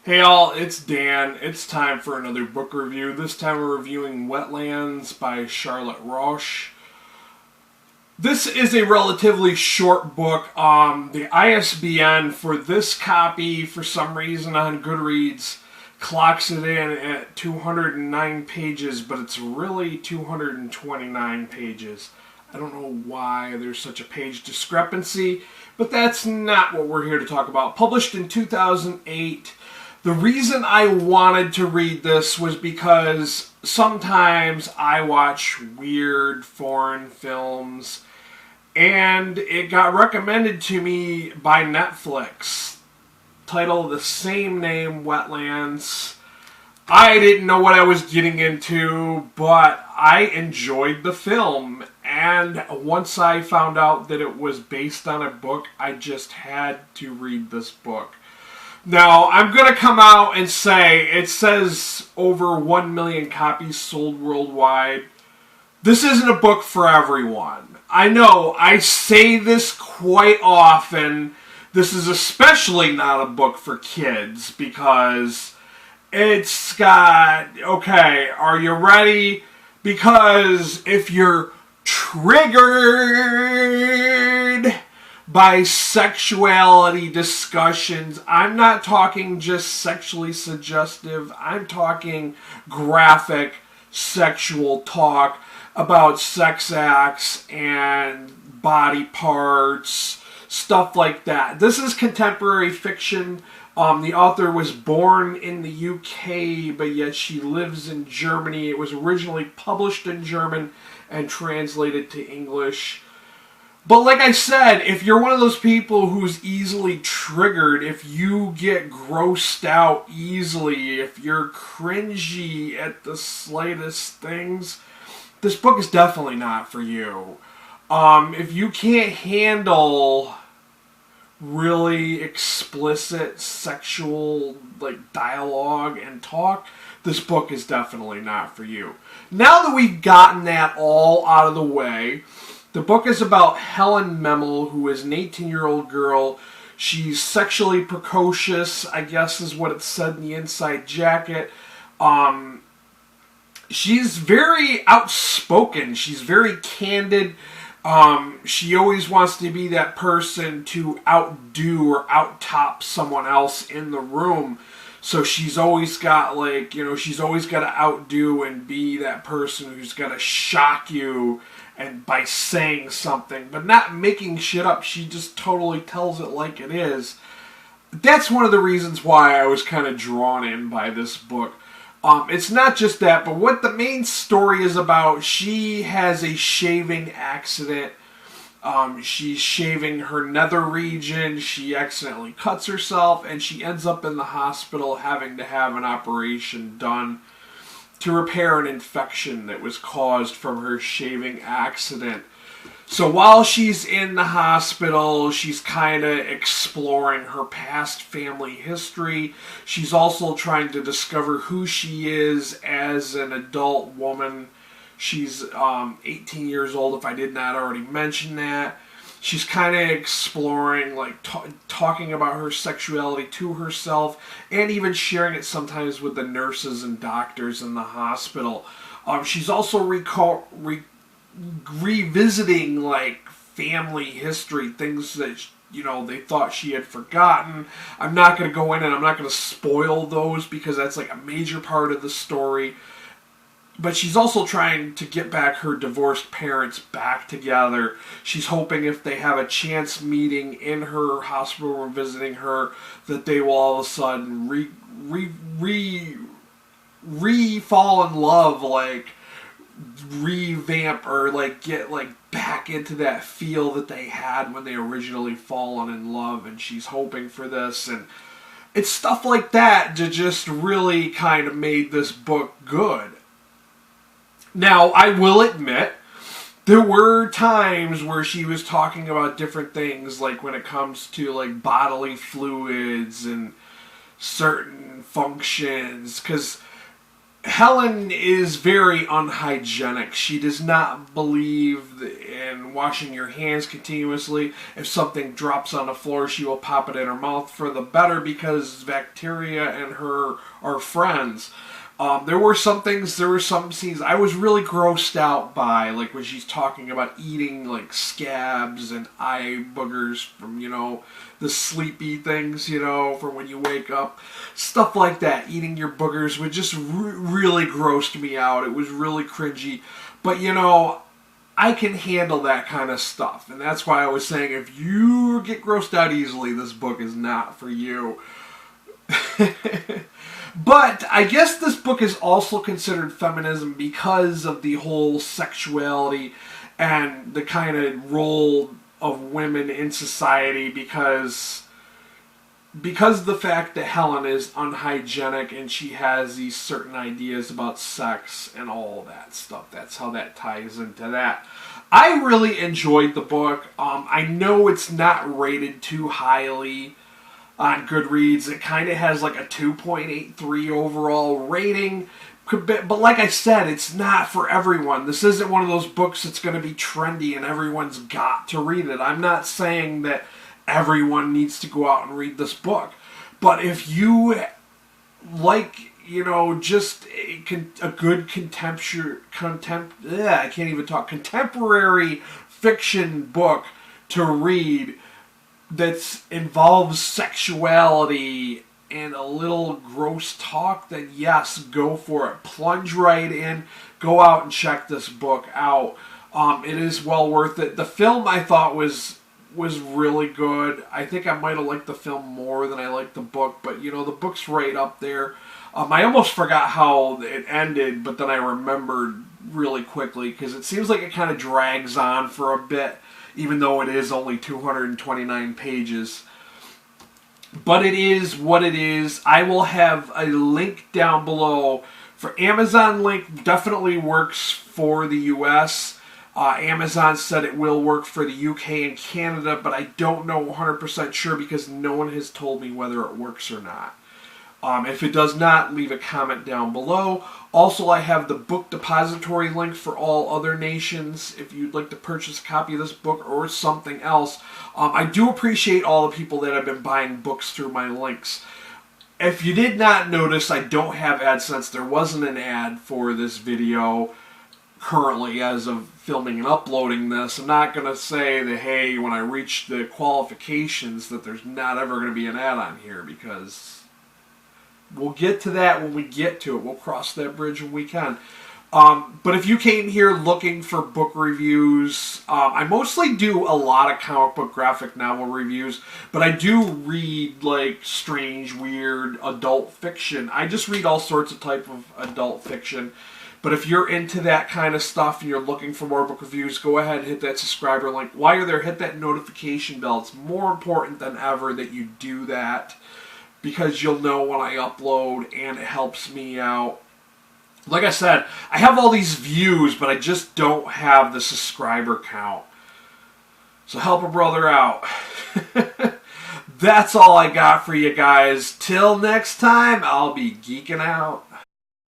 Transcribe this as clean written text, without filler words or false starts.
Hey all, it's Dan. It's time for another book review. This time we're reviewing Wetlands by Charlotte Roche. This is a relatively short book. The ISBN for this copy, for some reason on Goodreads, clocks it in at 209 pages, but it's really 229 pages. I don't know why there's such a page discrepancy, but that's not what we're here to talk about. Published in 2008. The reason I wanted to read this was because sometimes I watch weird foreign films, and it got recommended to me by Netflix. Title the same name, Wetlands. I didn't know what I was getting into, but I enjoyed the film. And once I found out that it was based on a book, I just had to read this book. Now, I'm going to come out and say it says over 1 million copies sold worldwide. This isn't a book for everyone. I know, I say this quite often. This is especially not a book for kids because it's got, okay, are you ready? Because if you're triggered by sexuality discussions, I'm not talking just sexually suggestive, I'm talking graphic sexual talk about sex acts and body parts, stuff like that. This is contemporary fiction. The author was born in the UK, but yet she lives in Germany. It was originally published in German and translated to English. But like I said, if you're one of those people who's easily triggered, if you get grossed out easily, if you're cringy at the slightest things, this book is definitely not for you. If you can't handle really explicit sexual dialogue and talk, this book is definitely not for you. Now that we've gotten that all out of the way, the book is about Helen Memel, who is an 18-year-old girl. She's sexually precocious, I guess is what it said in the inside jacket. She's very outspoken. She's very candid. She always wants to be that person to outdo or outtop someone else in the room. So she's always got she's always got to outdo and be that person who's got to shock you and by saying something, but not making shit up. She just totally tells it like it is. That's one of the reasons why I was kind of drawn in by this book. It's not just that, but what the main story is about, she has a shaving accident. She's shaving her nether region, she accidentally cuts herself, and she ends up in the hospital having to have an operation done to repair an infection that was caused from her shaving accident. So while she's in the hospital, she's kind of exploring her past family history. She's also trying to discover who she is as an adult woman. She's 18 years old, if I did not already mention that. She's kind of exploring, talking about her sexuality to herself, and even sharing it sometimes with the nurses and doctors in the hospital. She's also revisiting, family history, things that, they thought she had forgotten. I'm not going to go in and I'm not going to spoil those because that's, a major part of the story. But she's also trying to get back her divorced parents back together. She's hoping if they have a chance meeting in her hospital room visiting her, that they will all of a sudden fall in love, revamp or get back into that feel that they had when they originally fallen in love. And she's hoping for this, and it's stuff like that that just really kind of made this book good. Now, I will admit, there were times where she was talking about different things, when it comes to, bodily fluids and certain functions, because Helen is very unhygienic. She does not believe in washing your hands continuously. If something drops on the floor, she will pop it in her mouth for the better because bacteria and her are friends. There were some scenes I was really grossed out by, like when she's talking about eating like scabs and eye boogers from, the sleepy things, from when you wake up. Stuff like that, eating your boogers would just really grossed me out. It was really cringy. But, I can handle that kind of stuff. And that's why I was saying if you get grossed out easily, this book is not for you. But I guess this book is also considered feminism because of the whole sexuality and the kind of role of women in society, because of the fact that Helen is unhygienic and she has these certain ideas about sex and all that stuff. That's how that ties into that. I really enjoyed the book. I know it's not rated too highly on Goodreads. It kind of has like a 2.83 overall rating. But like I said, it's not for everyone. This isn't one of those books that's going to be trendy and everyone's got to read it. I'm not saying that everyone needs to go out and read this book. But if you like, just a good contemporary fiction book to read that involves sexuality and a little gross talk, then yes, go for it. Plunge right in. Go out and check this book out. It is well worth it. The film I thought was really good. I think I might have liked the film more than I liked the book, but the book's right up there. I almost forgot how it ended, but then I remembered really quickly because it seems like it kind of drags on for a bit, even though it is only 229 pages. But it is what it is. I will have a link down below. For Amazon link, definitely works for the US. Amazon said it will work for the UK and Canada, but I don't know 100% sure because no one has told me whether it works or not. If it does not, leave a comment down below. Also, I have the book depository link for all other nations if you'd like to purchase a copy of this book or something else. I do appreciate all the people that have been buying books through my links. If you did not notice, I don't have AdSense. There wasn't an ad for this video currently as of filming and uploading this. I'm not going to say that, hey, when I reach the qualifications that there's not ever going to be an ad on here, because we'll get to that when we get to it. We'll cross that bridge when we can. But if you came here looking for book reviews, I mostly do a lot of comic book graphic novel reviews, but I do read like strange, weird adult fiction. I just read all sorts of type of adult fiction. But if you're into that kind of stuff and you're looking for more book reviews, go ahead and hit that subscriber link. While you're there, hit that notification bell. It's more important than ever that you do that, because you'll know when I upload and it helps me out. Like I said, I have all these views, but I just don't have the subscriber count. So help a brother out. That's all I got for you guys. Till next time, I'll be geeking out.